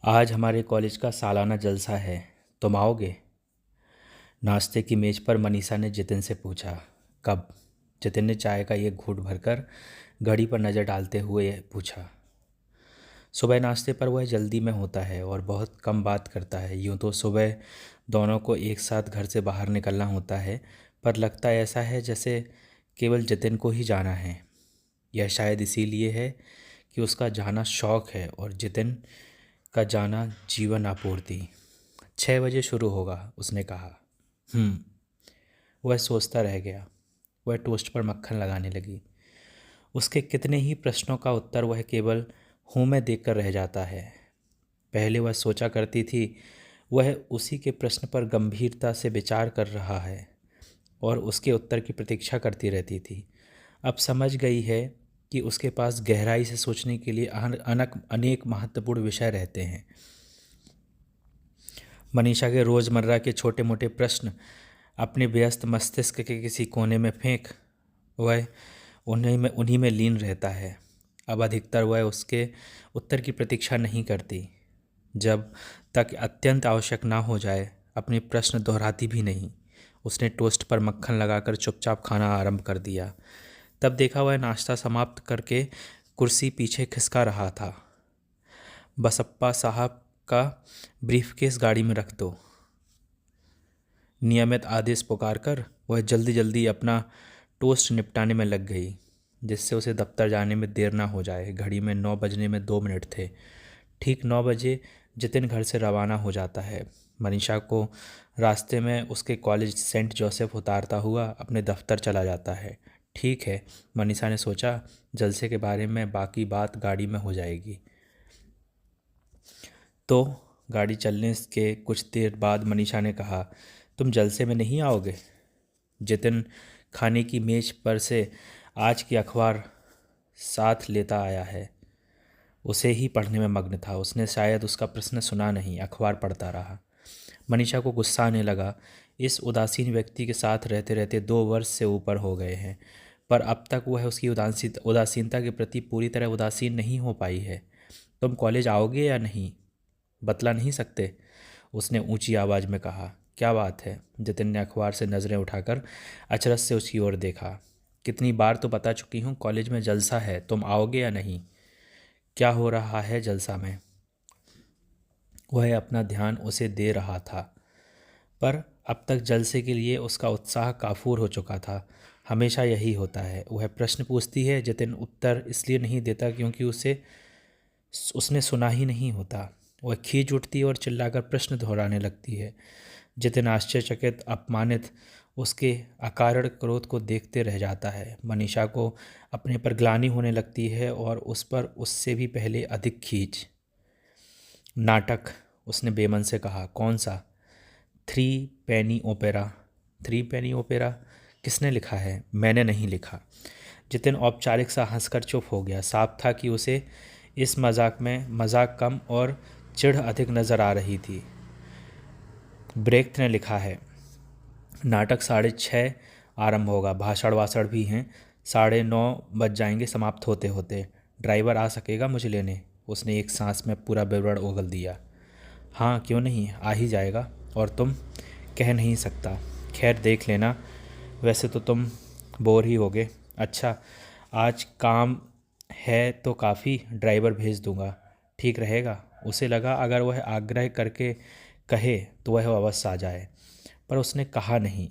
आज हमारे कॉलेज का सालाना जलसा है। तुम आओगे? नाश्ते की मेज पर मनीषा ने जितिन से पूछा। कब? जितिन ने चाय का एक घूंट भरकर घड़ी पर नज़र डालते हुए पूछा। सुबह नाश्ते पर वह जल्दी में होता है और बहुत कम बात करता है। यूँ तो सुबह दोनों को एक साथ घर से बाहर निकलना होता है, पर लगता ऐसा है जैसे केवल जितिन को ही जाना है। यह शायद इसीलिए है कि उसका जाना शौक है और जितिन का जाना जीवन आपूर्ति। 6 बजे शुरू होगा, उसने कहा। वह सोचता रह गया। वह टोस्ट पर मक्खन लगाने लगी। उसके कितने ही प्रश्नों का उत्तर वह केवल हूँ में देखकर रह जाता है। पहले वह सोचा करती थी वह उसी के प्रश्न पर गंभीरता से विचार कर रहा है और उसके उत्तर की प्रतीक्षा करती रहती थी। अब समझ गई है कि उसके पास गहराई से सोचने के लिए अनेक महत्वपूर्ण विषय रहते हैं। मनीषा के रोज़मर्रा के छोटे मोटे प्रश्न अपने व्यस्त मस्तिष्क के किसी कोने में फेंक वह उन्हीं में लीन रहता है। अब अधिकतर वह उसके उत्तर की प्रतीक्षा नहीं करती। जब तक अत्यंत आवश्यक ना हो जाए अपने प्रश्न दोहराती भी नहीं। उसने टोस्ट पर मक्खन लगाकर चुपचाप खाना आरंभ कर दिया। तब देखा वह नाश्ता समाप्त करके कुर्सी पीछे खिसका रहा था। बसप्पा साहब का ब्रीफकेस गाड़ी में रख दो, नियमित आदेश पुकारकर वह जल्दी जल्दी अपना टोस्ट निपटाने में लग गई, जिससे उसे दफ्तर जाने में देर ना हो जाए। घड़ी में 9 बजने में 2 मिनट थे। ठीक 9 बजे जितिन घर से रवाना हो जाता है। मनीषा को रास्ते में उसके कॉलेज सेंट जोसेफ उतारता हुआ अपने दफ्तर चला जाता है। ठीक है, मनीषा ने सोचा, जलसे के बारे में बाकी बात गाड़ी में हो जाएगी। तो गाड़ी चलने के कुछ देर बाद मनीषा ने कहा, तुम जलसे में नहीं आओगे? जितिन खाने की मेज पर से आज की अखबार साथ लेता आया है। उसे ही पढ़ने में मग्न था। उसने शायद उसका प्रश्न सुना नहीं, अखबार पढ़ता रहा। मनीषा को गुस्सा आने लगा। इस उदासीन व्यक्ति के साथ रहते रहते 2 वर्ष से ऊपर हो गए हैं, पर अब तक वह उसकी उदासीनता के प्रति पूरी तरह उदासीन नहीं हो पाई है। तुम कॉलेज आओगे या नहीं, बतला नहीं सकते? उसने ऊंची आवाज़ में कहा। क्या बात है? जितिन ने अखबार से नज़रें उठाकर अचरज से उसकी ओर देखा। कितनी बार तो बता चुकी हूँ, कॉलेज में जलसा है, तुम आओगे या नहीं? क्या हो रहा है जलसा में? वह अपना ध्यान उसे दे रहा था, पर अब तक जलसे के लिए उसका उत्साह काफूर हो चुका था। हमेशा यही होता है। वह प्रश्न पूछती है, जितिन उत्तर इसलिए नहीं देता क्योंकि उसने सुना ही नहीं होता। वह खींच उठती और चिल्लाकर प्रश्न दोहराने लगती है। जितिन आश्चर्यचकित, अपमानित उसके अकारण क्रोध को देखते रह जाता है। मनीषा को अपने पर ग्लानि होने लगती है और उस पर उससे भी पहले अधिक खींच। नाटक, उसने बेमन से कहा। कौन सा? 3 पेनी ओपेरा। 3 पेनी ओपेरा किसने लिखा है? मैंने नहीं लिखा। जितिन औपचारिक सा हंसकर चुप हो गया। साफ था कि उसे इस मजाक में मजाक कम और चिढ़ अधिक नजर आ रही थी। ब्रेख्त ने लिखा है। नाटक 6:30 आरंभ होगा। भाषण वाषण भी हैं। 9:30 बज जाएंगे समाप्त होते होते। ड्राइवर आ सकेगा मुझे लेने? उसने एक सांस में पूरा विवरण उगल दिया। हाँ, क्यों नहीं, आ ही जाएगा। और तुम? कह नहीं सकता। खैर, देख लेना। वैसे तो तुम बोर ही होगे। अच्छा, आज काम है तो काफ़ी, ड्राइवर भेज दूंगा। ठीक रहेगा। उसे लगा अगर वह आग्रह करके कहे तो वह अवश्य आ जाए, पर उसने कहा नहीं।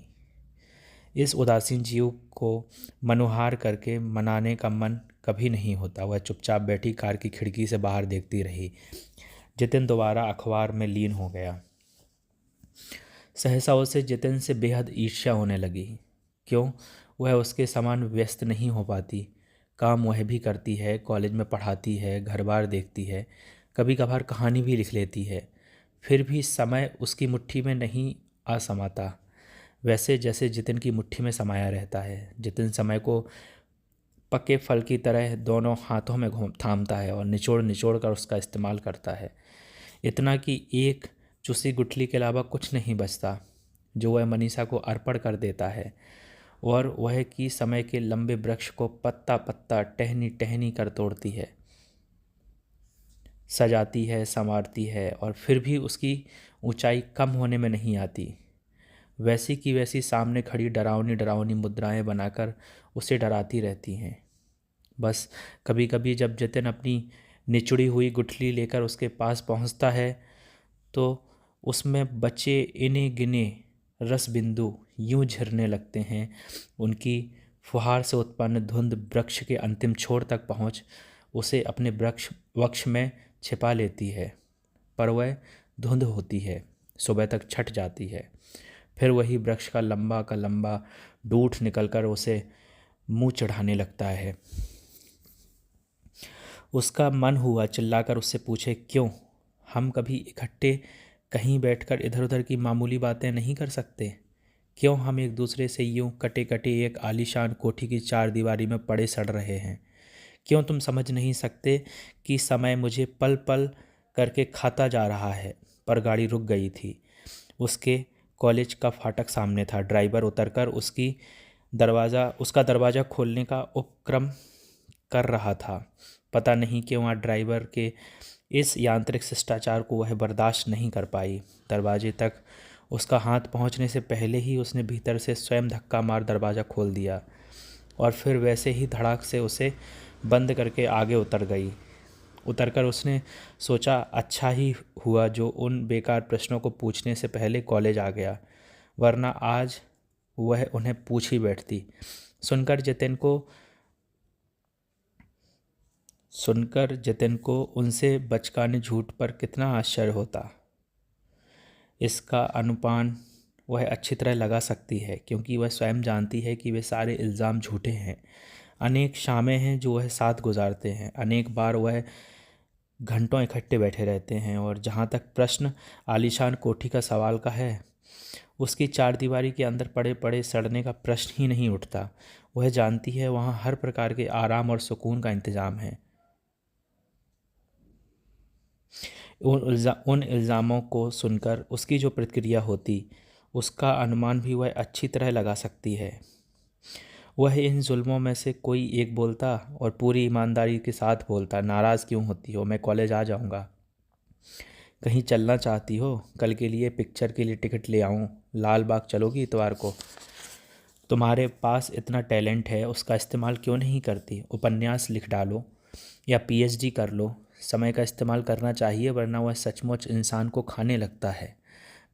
इस उदासीन जीव को मनोहार करके मनाने का मन कभी नहीं होता। वह चुपचाप बैठी कार की खिड़की से बाहर देखती रही। जितिन दोबारा अखबार में लीन हो गया। सहसा उसे जितिन से बेहद ईर्ष्या होने लगी। क्यों वह उसके समान व्यस्त नहीं हो पाती? काम वह भी करती है, कॉलेज में पढ़ाती है, घर बार देखती है, कभी कभार कहानी भी लिख लेती है, फिर भी समय उसकी मुट्ठी में नहीं आ समाता, वैसे जैसे जितिन की मुट्ठी में समाया रहता है। जितिन समय को पके फल की तरह दोनों हाथों में घूम थामता है और निचोड़ निचोड़ कर उसका इस्तेमाल करता है। इतना कि एक चुसी गुठली के अलावा कुछ नहीं बचता, जो वह मनीषा को अर्पण कर देता है। और वह की समय के लंबे वृक्ष को पत्ता पत्ता टहनी टहनी कर तोड़ती है। सजाती है, संवारती है और फिर भी उसकी ऊंचाई कम होने में नहीं आती। वैसी की वैसी सामने खड़ी डरावनी डरावनी मुद्राएं बनाकर उसे डराती रहती हैं। बस कभी कभी जब जतिन अपनी निचुड़ी हुई गुठली लेकर उसके पास पहुंचता है तो उसमें बचे इने गिने रस बिंदु यूं झरने लगते हैं, उनकी फुहार से उत्पन्न धुंध वृक्ष के अंतिम छोर तक पहुंच उसे अपने वक्ष में छिपा लेती है। पर वह धुंध होती है, सुबह तक छट जाती है। फिर वही वृक्ष का लंबा डूठ निकलकर उसे मुंह चढ़ाने लगता है। उसका मन हुआ चिल्लाकर उससे पूछे, क्यों हम कभी इकट्ठे कहीं बैठकर इधर उधर की मामूली बातें नहीं कर सकते? क्यों हम एक दूसरे से यूं कटे कटे एक आलीशान कोठी की चारदीवारी में पड़े सड़ रहे हैं? क्यों तुम समझ नहीं सकते कि समय मुझे पल पल करके खाता जा रहा है? पर गाड़ी रुक गई थी। उसके कॉलेज का फाटक सामने था। ड्राइवर उतरकर उसका दरवाज़ा खोलने का उपक्रम कर रहा था। पता नहीं क्यों आज ड्राइवर के इस यांत्रिक शिष्टाचार को वह बर्दाश्त नहीं कर पाई। दरवाजे तक उसका हाथ पहुंचने से पहले ही उसने भीतर से स्वयं धक्का मार दरवाज़ा खोल दिया और फिर वैसे ही धड़ाक से उसे बंद करके आगे उतरकर उसने सोचा, अच्छा ही हुआ जो उन बेकार प्रश्नों को पूछने से पहले कॉलेज आ गया, वरना आज वह उन्हें पूछ ही बैठती। सुनकर जतिन को उनसे बचकाने झूठ पर कितना आश्चर्य होता। इसका अनुमान वह अच्छी तरह लगा सकती है, क्योंकि वह स्वयं जानती है कि वे सारे इल्ज़ाम झूठे हैं। अनेक शामें हैं जो वह साथ गुजारते हैं, अनेक बार वह घंटों इकट्ठे बैठे रहते हैं। और जहाँ तक प्रश्न आलीशान कोठी का सवाल का है, उसकी चारदीवारी के अंदर पड़े पड़े सड़ने का प्रश्न ही नहीं उठता। वह जानती है वहाँ हर प्रकार के आराम और सुकून का इंतज़ाम है। उन इल्ज़ामों को सुनकर उसकी जो प्रतिक्रिया होती, उसका अनुमान भी वह अच्छी तरह लगा सकती है। वह इन जुल्मों में से कोई एक बोलता और पूरी ईमानदारी के साथ बोलता, नाराज़ क्यों होती हो? मैं कॉलेज आ जाऊंगा। कहीं चलना चाहती हो? कल के लिए पिक्चर के लिए टिकट ले आऊं? लाल बाग चलोगी इतवार को? तुम्हारे पास इतना टैलेंट है, उसका इस्तेमाल क्यों नहीं करती? उपन्यास लिख डालो या पीएचडी कर लो। समय का इस्तेमाल करना चाहिए, वरना वह सचमुच इंसान को खाने लगता है।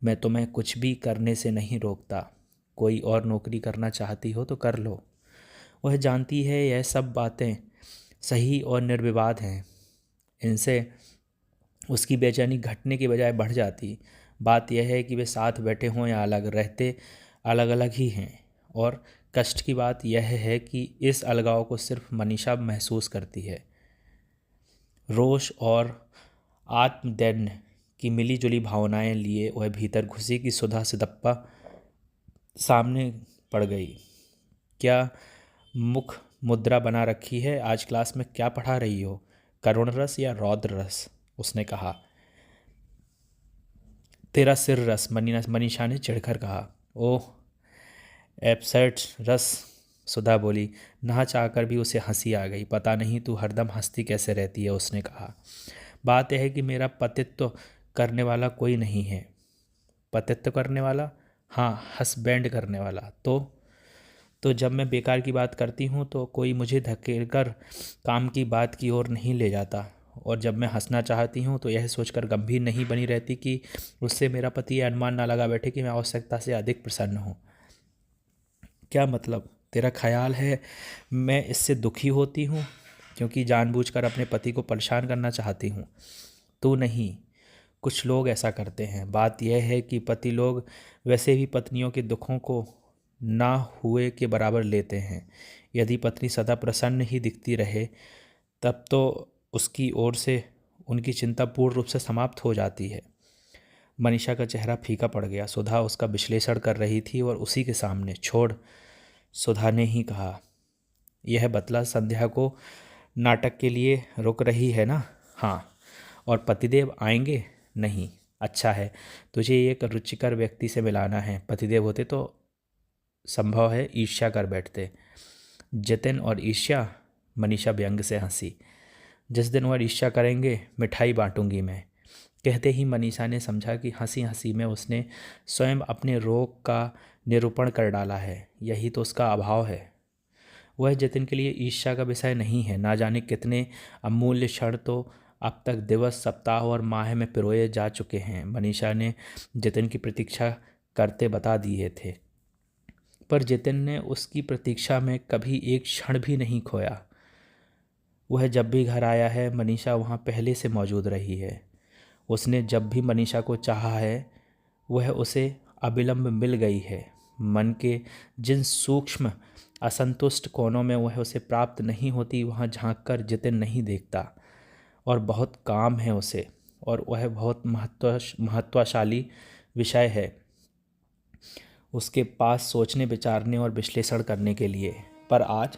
मैं तुम्हें कुछ भी करने से नहीं रोकता। कोई और नौकरी करना चाहती हो तो कर लो। वह जानती है यह सब बातें सही और निर्विवाद हैं। इनसे उसकी बेचैनी घटने की बजाय बढ़ जाती। बात यह है कि वे साथ बैठे हों या अलग रहते, अलग अलग ही हैं। और कष्ट की बात यह है कि इस अलगाव को सिर्फ मनीषा महसूस करती है। रोष और आत्मदैन्य की मिली जुली भावनाएं लिए वह भीतर घुसी कि सुधा सिदप्पा सामने पड़ गई। क्या मुख मुद्रा बना रखी है? आज क्लास में क्या पढ़ा रही हो? करुण रस या रौद्र रस? उसने कहा। तेरा सिर रस, मनीषा ने चिढ़कर कहा। ओह, एब्सर्ड रस, सुधा बोली। नहा चाहकर भी उसे हंसी आ गई। पता नहीं तू हरदम हंसती कैसे रहती है, उसने कहा। बात यह है कि मेरा पतित्व करने वाला कोई नहीं है। पतित्व करने वाला? हाँ, हसबैंड करने वाला। तो जब मैं बेकार की बात करती हूँ तो कोई मुझे धकेलकर काम की बात की ओर नहीं ले जाता, और जब मैं हंसना चाहती हूँ तो यह सोचकर गंभीर नहीं बनी रहती कि उससे मेरा पति यह अनुमान ना लगा बैठे कि मैं आवश्यकता से अधिक प्रसन्न हूँ। क्या मतलब? तेरा ख्याल है मैं इससे दुखी होती हूँ क्योंकि जानबूझकर अपने पति को परेशान करना चाहती हूँ? तू नहीं, कुछ लोग ऐसा करते हैं। बात यह है कि पति लोग वैसे भी पत्नियों के दुखों को ना हुए के बराबर लेते हैं। यदि पत्नी सदा प्रसन्न ही दिखती रहे तब तो उसकी ओर से उनकी चिंता पूर्ण रूप से समाप्त हो जाती है। मनीषा का चेहरा फीका पड़ गया। सुधा उसका विश्लेषण कर रही थी और उसी के सामने छोड़, सुधा ने ही कहा, यह बतला संध्या को नाटक के लिए रुक रही है ना? हाँ। और पतिदेव आएंगे? नहीं। अच्छा है, तुझे एक रुचिकर व्यक्ति से मिलाना है। पतिदेव होते तो संभव है ईर्ष्या कर बैठते। जतिन और ईर्ष्या? मनीषा व्यंग से हंसी। जिस दिन वह ईर्ष्या करेंगे मिठाई बांटूंगी मैं। कहते ही मनीषा ने समझा कि हंसी हंसी में उसने स्वयं अपने रोग का निरूपण कर डाला है। यही तो उसका अभाव है। वह जतिन के लिए ईर्ष्या का विषय नहीं है। ना जाने कितने अमूल्य क्षण तो अब तक दिवस, सप्ताह और माह में पिरोए जा चुके हैं। मनीषा ने जतिन की प्रतीक्षा करते बता दिए थे, पर जतिन ने उसकी प्रतीक्षा में कभी एक क्षण भी नहीं खोया। वह जब भी घर आया है, मनीषा वहाँ पहले से मौजूद रही है। उसने जब भी मनीषा को चाहा है, वह उसे अविलंब मिल गई है। मन के जिन सूक्ष्म असंतुष्ट कोनों में वह उसे प्राप्त नहीं होती, वहाँ झांककर जतिन नहीं देखता। और बहुत काम है उसे, और वह बहुत महत्वशाली विषय है उसके पास सोचने, विचारने और विश्लेषण करने के लिए। पर आज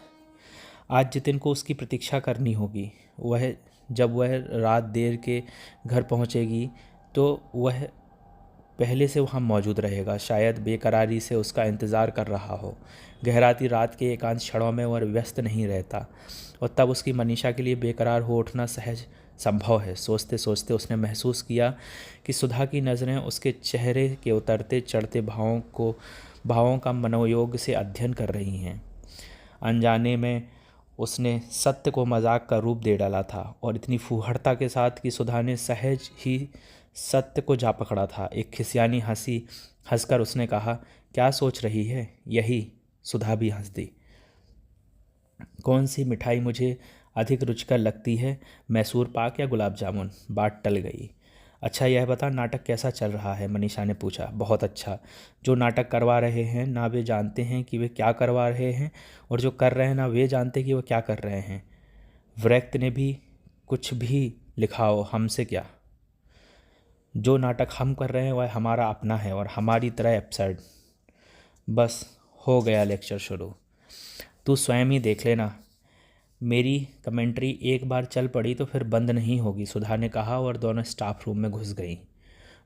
जतिन को उसकी प्रतीक्षा करनी होगी। जब वह रात देर के घर पहुंचेगी तो वह पहले से वहाँ मौजूद रहेगा। शायद बेकरारी से उसका इंतज़ार कर रहा हो। गहराती रात के एकांत क्षणों में वह व्यस्त नहीं रहता, और तब उसकी मनीषा के लिए बेकरार हो उठना सहज संभव है। सोचते सोचते उसने महसूस किया कि सुधा की नज़रें उसके चेहरे के उतरते चढ़ते भावों का मनोयोग से अध्ययन कर रही हैं। अनजाने में उसने सत्य को मजाक का रूप दे डाला था, और इतनी फूहड़ता के साथ कि सुधा ने सहज ही सत्य को जा पकड़ा था। एक खिसियानी हंसी हंसकर उसने कहा, क्या सोच रही है? यही। सुधा भी हंस दी। कौन सी मिठाई मुझे अधिक रुचिकर लगती है, मैसूर पाक या गुलाब जामुन? बात टल गई। अच्छा यह बता, नाटक कैसा चल रहा है? मनीषा ने पूछा। बहुत अच्छा। जो नाटक करवा रहे हैं ना वे जानते हैं कि वे क्या करवा रहे हैं, और जो कर रहे हैं ना वे जानते कि वे क्या कर रहे हैं। वृत्त ने भी कुछ भी लिखाओ, हमसे क्या। जो नाटक हम कर रहे हैं वह हमारा अपना है, और हमारी तरह एब्सर्ड। बस हो गया लेक्चर शुरू। तू स्वयं ही देख लेना। मेरी कमेंट्री एक बार चल पड़ी तो फिर बंद नहीं होगी, सुधा ने कहा, और दोनों स्टाफ रूम में घुस गई।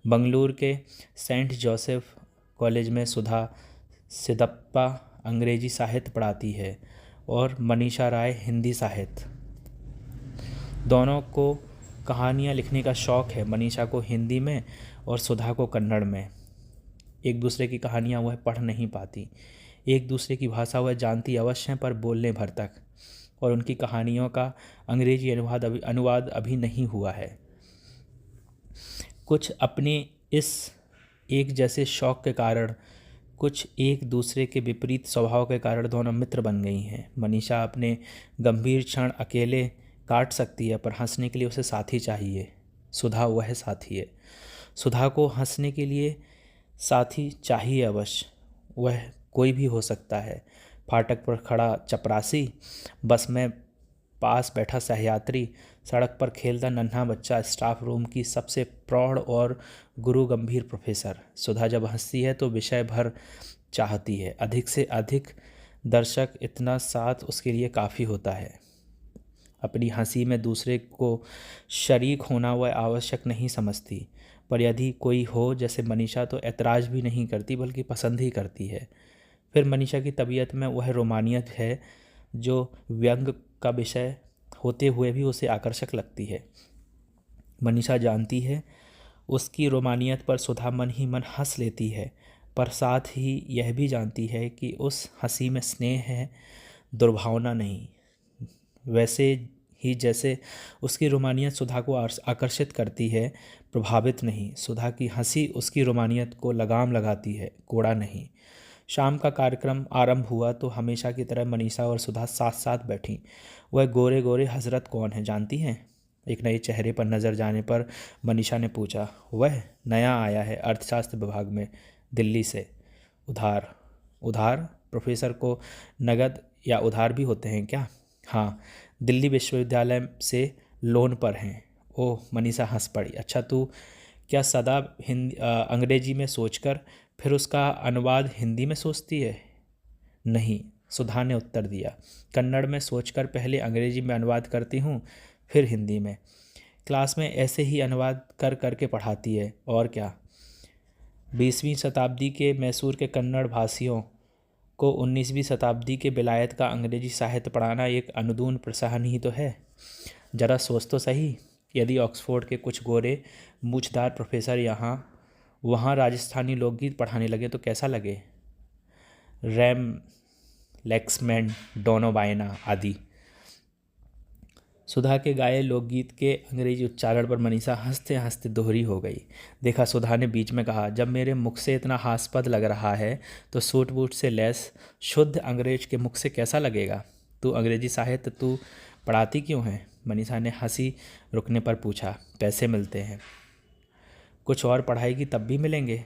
बंगलुरु के सेंट जोसेफ कॉलेज में सुधा सिदप्पा अंग्रेजी साहित्य पढ़ाती है और मनीषा राय हिंदी साहित्य। दोनों को कहानियाँ लिखने का शौक़ है। मनीषा को हिंदी में और सुधा को कन्नड़ में। एक दूसरे की कहानियाँ वह पढ़ नहीं पाती। एक दूसरे की भाषा वह जानती अवश्य हैं, पर बोलने भर तक। और उनकी कहानियों का अंग्रेजी अनुवाद अभी नहीं हुआ है। कुछ अपने इस एक जैसे शौक़ के कारण, कुछ एक दूसरे के विपरीत स्वभाव के कारण दोनों मित्र बन गई हैं। मनीषा अपने गंभीर क्षण अकेले काट सकती है, पर हंसने के लिए उसे साथी चाहिए। सुधा वह साथी है। सुधा को हंसने के लिए साथी चाहिए अवश्य। वह कोई भी हो सकता है। फाटक पर खड़ा चपरासी, बस में पास बैठा सहयात्री, सड़क पर खेलता नन्हा बच्चा, स्टाफ रूम की सबसे प्रौढ़ और गुरु गंभीर प्रोफेसर। सुधा जब हंसती है तो विषय भर चाहती है। अधिक से अधिक दर्शक, इतना साथ उसके लिए काफ़ी होता है। अपनी हंसी में दूसरे को शरीक होना वह आवश्यक नहीं समझती, पर यदि कोई हो जैसे मनीषा तो ऐतराज़ भी नहीं करती बल्कि पसंद ही करती है। फिर मनीषा की तबीयत में वह रोमानियत है जो व्यंग का विषय होते हुए भी उसे आकर्षक लगती है। मनीषा जानती है उसकी रोमानियत पर सुधा मन ही मन हंस लेती है, पर साथ ही यह भी जानती है कि उस हंसी में स्नेह है, दुर्भावना नहीं। वैसे ही जैसे उसकी रोमानियत सुधा को आकर्षित करती है, प्रभावित नहीं। सुधा की हंसी उसकी रोमानियत को लगाम लगाती है, कोड़ा नहीं। शाम का कार्यक्रम आरंभ हुआ तो हमेशा की तरह मनीषा और सुधा साथ साथ बैठीं। वह गोरे गोरे हजरत कौन है जानती हैं? एक नए चेहरे पर नज़र जाने पर मनीषा ने पूछा। वह नया आया है, अर्थशास्त्र विभाग में, दिल्ली से। उधार? उधार? प्रोफेसर को नगद या उधार भी होते हैं क्या? हाँ, दिल्ली विश्वविद्यालय से लोन पर हैं। ओह, मनीषा हंस पड़ी। अच्छा, तू क्या सदा अंग्रेजी में सोचकर फिर उसका अनुवाद हिंदी में सोचती है? नहीं, सुधा ने उत्तर दिया। कन्नड़ में सोचकर पहले अंग्रेजी में अनुवाद करती हूँ, फिर हिंदी में। क्लास में ऐसे ही अनुवाद कर करके पढ़ाती है, और क्या। 20वीं शताब्दी के मैसूर के कन्नड़ भाषियों को 19वीं शताब्दी के विलायत का अंग्रेजी साहित्य पढ़ाना एक अनुदून प्रसाहन ही तो है। ज़रा सोच तो सही, यदि ऑक्सफोर्ड के कुछ गोरे मूछदार प्रोफेसर यहाँ वहाँ राजस्थानी लोकगीत पढ़ाने लगे तो कैसा लगे। रैम लेक्समैन, डोनो बायना आदि। सुधा के गाए लोकगीत के अंग्रेजी उच्चारण पर मनीषा हंसते हंसते दोहरी हो गई। देखा, सुधा ने बीच में कहा, जब मेरे मुख से इतना हास्पद लग रहा है तो सूट बूट से लैस शुद्ध अंग्रेज के मुख से कैसा लगेगा। तू अंग्रेजी साहित्य तू पढ़ाती क्यों है। मनीषा ने हंसी रुकने पर पूछा। पैसे मिलते हैं। कुछ और पढ़ाएगी तब भी मिलेंगे।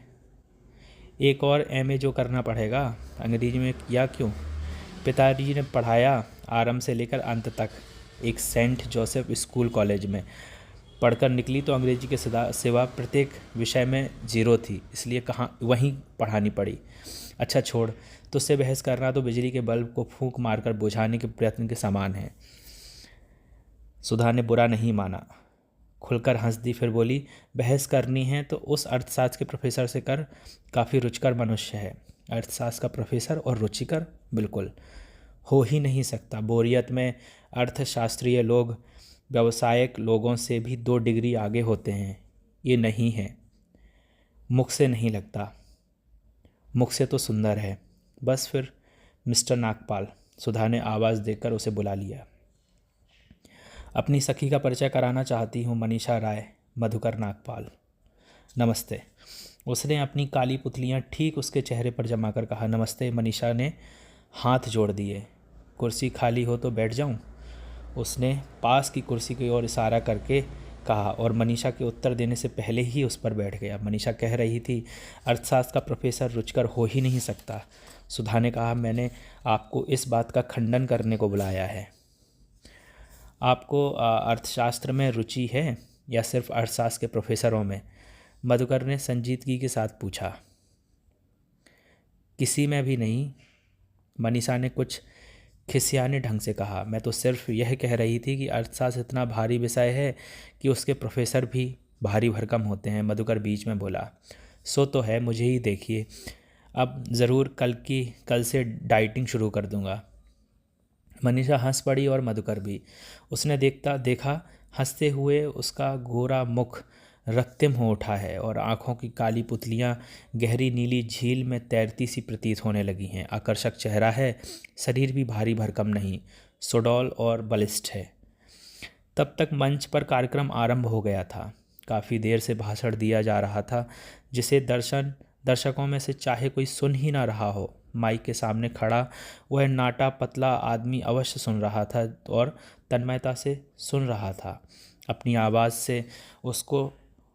एक और एमए जो करना पड़ेगा। अंग्रेजी में किया क्यों। पिताजी ने पढ़ाया आरंभ से लेकर अंत तक एक सेंट जोसेफ स्कूल कॉलेज में। पढ़कर निकली तो अंग्रेजी के सिवा प्रत्येक विषय में जीरो थी, इसलिए कहाँ वहीं पढ़ानी पड़ी। अच्छा छोड़, तुझसे बहस करना तो बिजली के बल्ब को फूंक मारकर बुझाने के प्रयत्न के समान है। सुधा ने बुरा नहीं माना, खुलकर हंस दी, फिर बोली, बहस करनी है तो उस अर्थशास्त्र के प्रोफेसर से कर, काफ़ी रुचिकर मनुष्य है। अर्थशास्त्र का प्रोफेसर और रुचिकर बिल्कुल हो ही नहीं सकता। बोरियत में अर्थशास्त्रीय लोग व्यावसायिक लोगों से भी 2 डिग्री आगे होते हैं। ये नहीं है। मुख से नहीं लगता। मुख से तो सुंदर है। बस फिर मिस्टर नागपाल। सुधा ने आवाज़ देकर उसे बुला लिया। अपनी सखी का परिचय कराना चाहती हूँ, मनीषा राय, मधुकर नागपाल। नमस्ते। उसने अपनी काली पुतलियाँ ठीक उसके चेहरे पर जमा कर कहा। नमस्ते। मनीषा ने हाथ जोड़ दिए। कुर्सी खाली हो तो बैठ जाऊं? उसने पास की कुर्सी की ओर इशारा करके कहा और मनीषा के उत्तर देने से पहले ही उस पर बैठ गया। मनीषा कह रही थी, अर्थशास्त्र का प्रोफेसर रुचिकर हो ही नहीं सकता। सुधा ने कहा, मैंने आपको इस बात का खंडन करने को बुलाया है। आपको अर्थशास्त्र में रुचि है या सिर्फ अर्थशास्त्र के प्रोफेसरों में? मधुकर ने संजीदगी के साथ पूछा। किसी में भी नहीं, मनीषा ने कुछ खिसियाने ढंग से कहा। मैं तो सिर्फ यह कह रही थी कि अर्थशास्त्र इतना भारी विषय है कि उसके प्रोफेसर भी भारी भरकम होते हैं। मधुकर बीच में बोला। सो तो है, मुझे ही देखिए, अब ज़रूर कल से डाइटिंग शुरू कर दूंगा। मनीषा हंस पड़ी और मधुकर भी। उसने देखा हंसते हुए उसका गोरा मुख रक्तिम हो उठा है और आँखों की काली पुतलियाँ गहरी नीली झील में तैरती सी प्रतीत होने लगी हैं। आकर्षक चेहरा है, शरीर भी भारी भरकम नहीं, सुडौल और बलिष्ठ है। तब तक मंच पर कार्यक्रम आरंभ हो गया था। काफ़ी देर से भाषण दिया जा रहा था, जिसे दर्शकों में से चाहे कोई सुन ही ना रहा हो, माइक के सामने खड़ा वह नाटा पतला आदमी अवश्य सुन रहा था और तन्मयता से सुन रहा था। अपनी आवाज़ से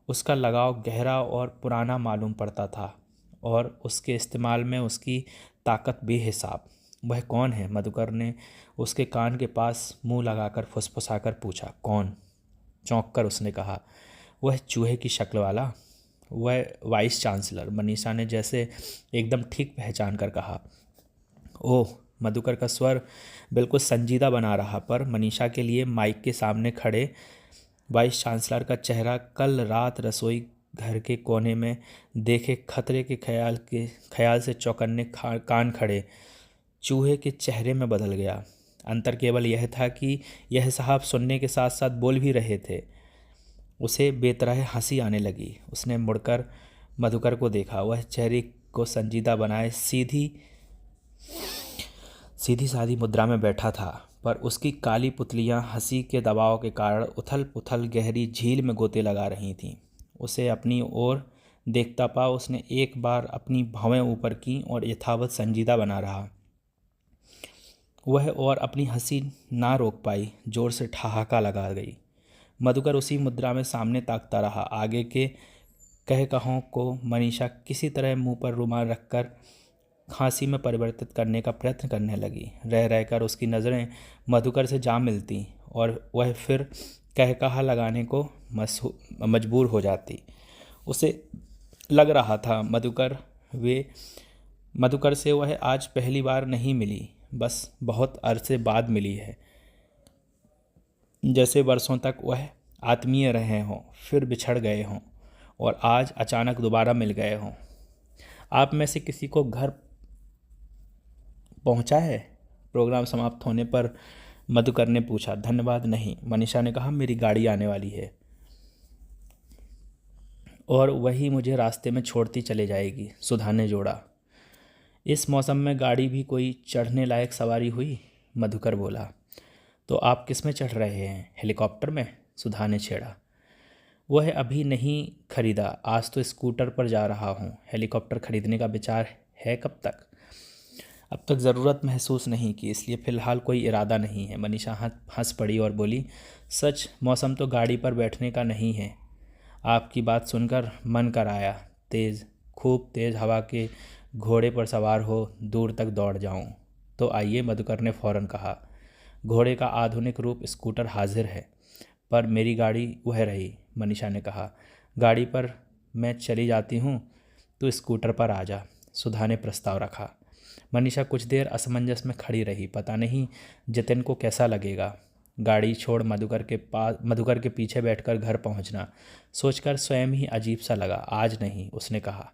उसका लगाव गहरा और पुराना मालूम पड़ता था और उसके इस्तेमाल में उसकी ताकत बेहिसाब। वह कौन है? मधुकर ने उसके कान के पास मुंह लगाकर फुसफुसाकर पूछा। कौन? चौंक कर उसने कहा, वह चूहे की शक्ल वाला, वह वाइस चांसलर। मनीषा ने जैसे एकदम ठीक पहचान कर कहा। ओह! मधुकर का स्वर बिल्कुल संजीदा बना रहा, पर मनीषा के लिए माइक के सामने खड़े वाइस चांसलर का चेहरा कल रात रसोई घर के कोने में देखे खतरे के ख्याल से चौकन्ने कान खड़े चूहे के चेहरे में बदल गया। अंतर केवल यह था कि यह साहब सुनने के साथ साथ बोल भी रहे थे। उसे बेतरह हंसी आने लगी। उसने मुड़कर मधुकर को देखा। वह चेहरे को संजीदा बनाए सीधी सादी मुद्रा में बैठा था, पर उसकी काली पुतलियां हंसी के दबाव के कारण उथल पुथल गहरी झील में गोते लगा रही थीं। उसे अपनी ओर देखता पा उसने एक बार अपनी भवें ऊपर की और यथावत संजीदा बना रहा। वह और अपनी हंसी ना रोक पाई, जोर से ठहाका लगा गई। मधुकर उसी मुद्रा में सामने ताकता रहा। आगे के कहों को मनीषा किसी तरह मुंह पर रुमाल रखकर खांसी में परिवर्तित करने का प्रयत्न करने लगी। रह रहकर उसकी नज़रें मधुकर से जा मिलती और वह फिर कहा लगाने को मजबूर हो जाती। उसे लग रहा था मधुकर से वह आज पहली बार नहीं मिली, बस बहुत अरसे बाद मिली है। जैसे वर्षों तक वह आत्मीय रहे हों, फिर बिछड़ गए हों और आज अचानक दोबारा मिल गए हों। आप में से किसी को घर पहुंचा है? प्रोग्राम समाप्त होने पर मधुकर ने पूछा। धन्यवाद नहीं, मनीषा ने कहा, मेरी गाड़ी आने वाली है और वही मुझे रास्ते में छोड़ती चले जाएगी, सुधा ने जोड़ा। इस मौसम में गाड़ी भी कोई चढ़ने लायक सवारी हुई, मधुकर बोला। तो आप किस में चढ़ रहे हैं, हेलीकॉप्टर में, सुधा ने छेड़ा। वह अभी नहीं खरीदा, आज तो स्कूटर पर जा रहा हूँ। हेलीकॉप्टर खरीदने का विचार है कब तक? अब तक ज़रूरत महसूस नहीं की, इसलिए फ़िलहाल कोई इरादा नहीं है। मनीषा हंस पड़ी और बोली, सच मौसम तो गाड़ी पर बैठने का नहीं है। आपकी बात सुनकर मन कर आया, खूब तेज़ हवा के घोड़े पर सवार हो दूर तक दौड़ जाऊं। तो आइए, मधुकर ने फौरन कहा। घोड़े का आधुनिक रूप स्कूटर हाजिर है, पर मेरी गाड़ी वह रही, मनीषा ने कहा। गाड़ी पर मैं चली जाती हूँ, तो स्कूटर पर आ जा, सुधा ने प्रस्ताव रखा। मनीषा कुछ देर असमंजस में खड़ी रही, पता नहीं जितिन को कैसा लगेगा गाड़ी छोड़ मधुकर के पीछे बैठकर घर पहुंचना, सोचकर स्वयं ही अजीब सा लगा। आज नहीं, उसने कहा।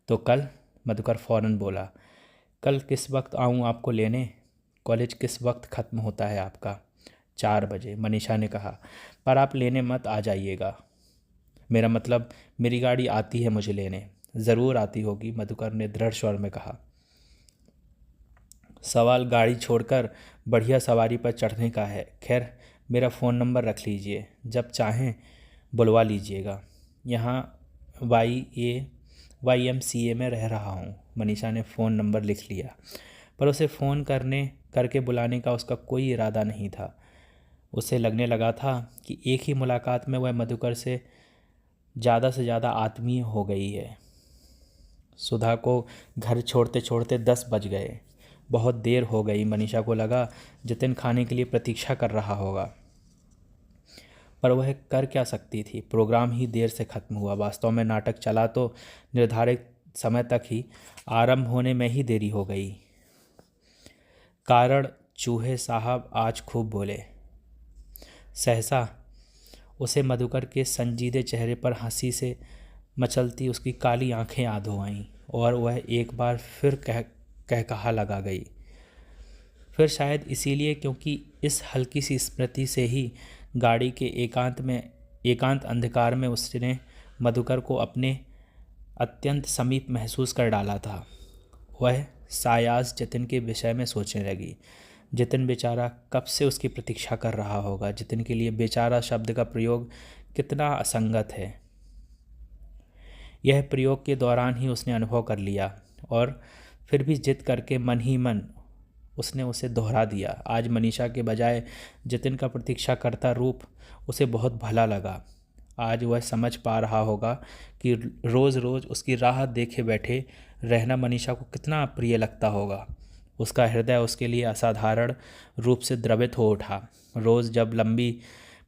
तो कल, मधुकर फौरन बोला। कल किस वक्त आऊं आपको लेने? कॉलेज किस वक्त ख़त्म होता है आपका? 4 बजे, मनीषा ने कहा। पर आप लेने मत आ जाइएगा। मेरा मतलब, मेरी गाड़ी आती है मुझे लेने। ज़रूर आती होगी, मधुकर ने दृढ़ स्वर में कहा। सवाल गाड़ी छोड़कर बढ़िया सवारी पर चढ़ने का है। खैर, मेरा फ़ोन नंबर रख लीजिए, जब चाहें बुलवा लीजिएगा। यहाँ YMCA में रह रहा हूँ। मनीषा ने फ़ोन नंबर लिख लिया, पर उसे फ़ोन करके बुलाने का उसका कोई इरादा नहीं था। उसे लगने लगा था कि एक ही मुलाकात में वह मधुकर से ज़्यादा आत्मीय हो गई है। सुधा को घर छोड़ते छोड़ते 10 बज गए। बहुत देर हो गई। मनीषा को लगा जितिन खाने के लिए प्रतीक्षा कर रहा होगा, पर वह कर क्या सकती थी? प्रोग्राम ही देर से ख़त्म हुआ। वास्तव में नाटक चला तो निर्धारित समय तक ही, आरंभ होने में ही देरी हो गई। कारण चूहे साहब आज खूब बोले। सहसा उसे मधुकर के संजीदे चेहरे पर हंसी से मचलती उसकी काली आंखें याद हो आईं और वह एक बार फिर कहा लगा गई। फिर शायद इसीलिए, क्योंकि इस हल्की सी स्मृति से ही गाड़ी के एकांत अंधकार में उसने मधुकर को अपने अत्यंत समीप महसूस कर डाला था। वह सायास जितिन के विषय में सोचने लगी। जितिन बेचारा कब से उसकी प्रतीक्षा कर रहा होगा। जितिन के लिए बेचारा शब्द का प्रयोग कितना असंगत है। यह प्रयोग के दौरान ही उसने अनुभव कर लिया और फिर भी जिद करके मन ही मन उसने उसे दोहरा दिया। आज मनीषा के बजाय जितिन का प्रतीक्षा करता रूप उसे बहुत भला लगा। आज वह समझ पा रहा होगा कि रोज़ रोज़ उसकी राह देखे बैठे रहना मनीषा को कितना प्रिय लगता होगा। उसका हृदय उसके लिए असाधारण रूप से द्रवित हो उठा। रोज़ जब लंबी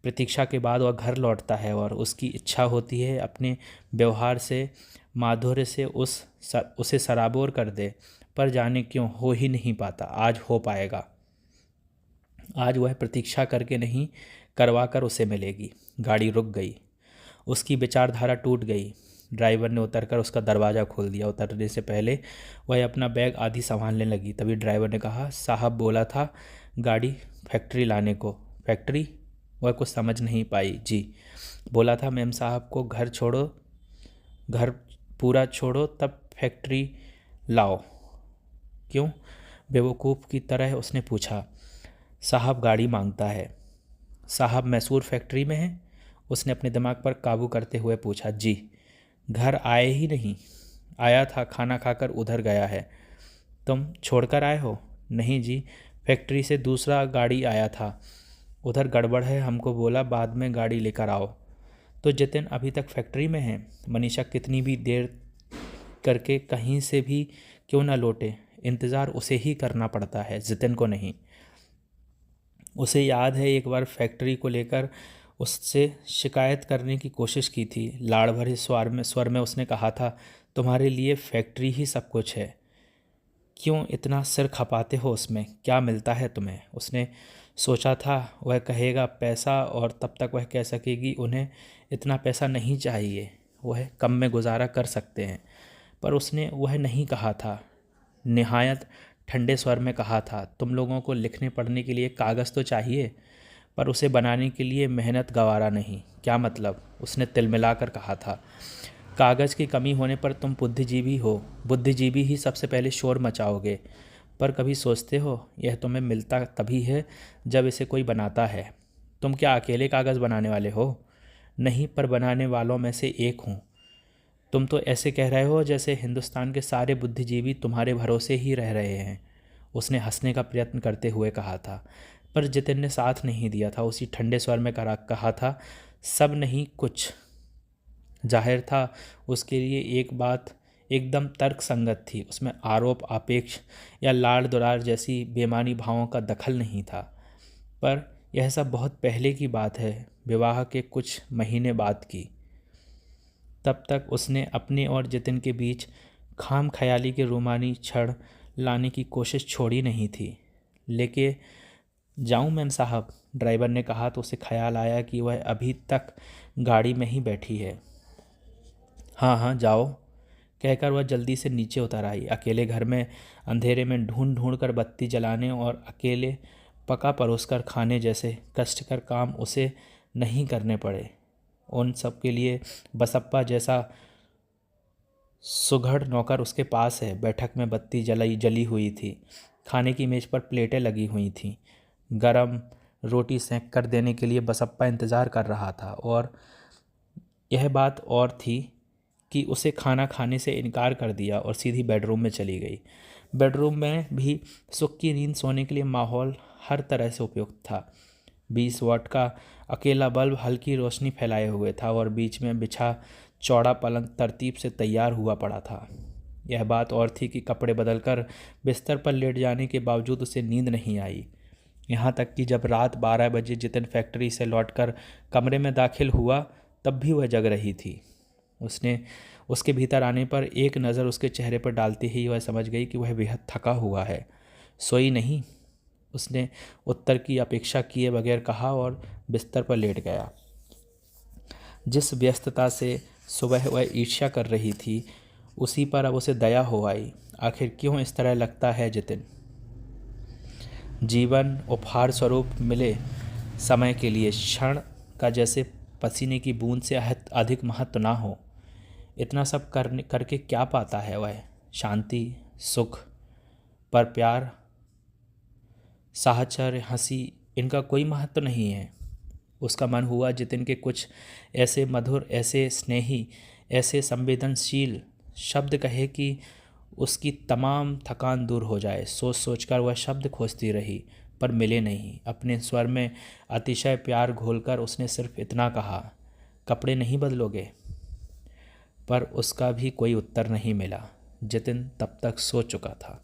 प्रतीक्षा के बाद वह घर लौटता है और उसकी इच्छा होती है अपने व्यवहार से, माधुर्य से उसे सराबोर कर दे, पर जाने क्यों हो ही नहीं पाता। आज हो पाएगा। आज वह प्रतीक्षा करके नहीं, करवा कर उसे मिलेगी। गाड़ी रुक गई। उसकी विचारधारा टूट गई। ड्राइवर ने उतरकर उसका दरवाज़ा खोल दिया। उतरने से पहले वह अपना बैग आदि संभालने लगी। तभी ड्राइवर ने कहा, साहब बोला था गाड़ी फैक्ट्री लाने को। फैक्ट्री? वह कुछ समझ नहीं पाई। जी बोला था मेम साहब को, घर पूरा छोड़ो तब फैक्ट्री लाओ। क्यों? बेवकूफ़ की तरह उसने पूछा। साहब गाड़ी मांगता है। साहब मैसूर फैक्ट्री में है? उसने अपने दिमाग पर काबू करते हुए पूछा। जी। घर आए ही नहीं? आया था, खाना खाकर उधर गया है। तुम छोड़कर आए हो? नहीं जी, फैक्ट्री से दूसरा गाड़ी आया था, उधर गड़बड़ है, हमको बोला बाद में गाड़ी लेकर आओ। तो जितिन अभी तक फैक्ट्री में है? मनीषा कितनी भी देर करके कहीं से भी क्यों ना लौटे, इंतज़ार उसे ही करना पड़ता है, जितिन को नहीं। उसे याद है एक बार फैक्ट्री को लेकर उससे शिकायत करने की कोशिश की थी। लाड़ भरे स्वर में उसने कहा था, तुम्हारे लिए फैक्ट्री ही सब कुछ है, क्यों इतना सिर खपाते हो उसमें, क्या मिलता है तुम्हें? उसने सोचा था वह कहेगा पैसा, और तब तक वह कह सकेगी उन्हें इतना पैसा नहीं चाहिए, वह कम में गुजारा कर सकते हैं। पर उसने वह नहीं कहा था। निहायत ठंडे स्वर में कहा था, तुम लोगों को लिखने पढ़ने के लिए कागज़ तो चाहिए, पर उसे बनाने के लिए मेहनत गंवारा नहीं। क्या मतलब? उसने तिलमिलाकर कहा था। कागज़ की कमी होने पर तुम बुद्धिजीवी हो, बुद्धिजीवी ही सबसे पहले शोर मचाओगे। पर कभी सोचते हो यह तुम्हें मिलता तभी है जब इसे कोई बनाता है। तुम क्या अकेले कागज़ बनाने वाले हो? नहीं, पर बनाने वालों में से एक हूँ। तुम तो ऐसे कह रहे हो जैसे हिंदुस्तान के सारे बुद्धिजीवी तुम्हारे भरोसे ही रह रहे हैं। उसने हंसने का प्रयत्न करते हुए कहा था, पर जितिन ने साथ नहीं दिया था। उसी ठंडे स्वर में कहा था, सब नहीं कुछ। जाहिर था उसके लिए एक बात एकदम तर्क संगत थी। उसमें आरोप आपेक्ष या लाड़ दुलार जैसी बेमानी भावों का दखल नहीं था। पर यह सब बहुत पहले की बात है, विवाह के कुछ महीने बाद की। तब तक उसने अपने और जितिन के बीच खाम ख्याली के रूमानी छड़ लाने की कोशिश छोड़ी नहीं थी। लेके जाऊं मैम साहब, ड्राइवर ने कहा तो उसे ख्याल आया कि वह अभी तक गाड़ी में ही बैठी है। हाँ हाँ जाओ, कहकर वह जल्दी से नीचे उतर आई। अकेले घर में अंधेरे में ढूंढ ढूंढ कर बत्ती जलाने और अकेले पका परोसकर खाने जैसे कष्टकर काम उसे नहीं करने पड़े। उन सब के लिए बसप्पा जैसा सुघड़ नौकर उसके पास है। बैठक में बत्ती जली हुई थी। खाने की मेज पर प्लेटें लगी हुई थीं। गरम रोटी सेंक कर देने के लिए बसप्पा इंतज़ार कर रहा था। और यह बात और थी कि उसे खाना खाने से इनकार कर दिया और सीधी बेडरूम में चली गई। बेडरूम में भी सुख की नींद सोने के लिए माहौल हर तरह से उपयुक्त था। 20 वाट का अकेला बल्ब हल्की रोशनी फैलाए हुए था और बीच में बिछा चौड़ा पलंग तरतीब से तैयार हुआ पड़ा था। यह बात और थी कि कपड़े बदलकर बिस्तर पर लेट जाने के बावजूद उसे नींद नहीं आई। यहाँ तक कि जब रात 12 बजे जितिन फैक्ट्री से लौटकर कमरे में दाखिल हुआ तब भी वह जग रही थी। उसने उसके भीतर आने पर एक नज़र उसके चेहरे पर डालते ही वह समझ गई कि वह बेहद थका हुआ है। सोई नहीं, उसने उत्तर की अपेक्षा किए बगैर कहा और बिस्तर पर लेट गया। जिस व्यस्तता से सुबह वह ईर्ष्या कर रही थी उसी पर अब उसे दया हो आई। आखिर क्यों इस तरह लगता है जितिन? जीवन उपहार स्वरूप मिले समय के लिए क्षण का जैसे पसीने की बूंद से अधिक महत्व ना हो। इतना सब करके क्या पाता है वह? शांति, सुख, पर प्यार, साहचर्य, हंसी, इनका कोई महत्व नहीं है। उसका मन हुआ जितिन के कुछ ऐसे मधुर, ऐसे स्नेही, ऐसे संवेदनशील शब्द कहे कि उसकी तमाम थकान दूर हो जाए। सोच सोचकर वह शब्द खोजती रही पर मिले नहीं। अपने स्वर में अतिशय प्यार घोलकर उसने सिर्फ इतना कहा, कपड़े नहीं बदलोगे? पर उसका भी कोई उत्तर नहीं मिला। जितिन तब तक सो चुका था।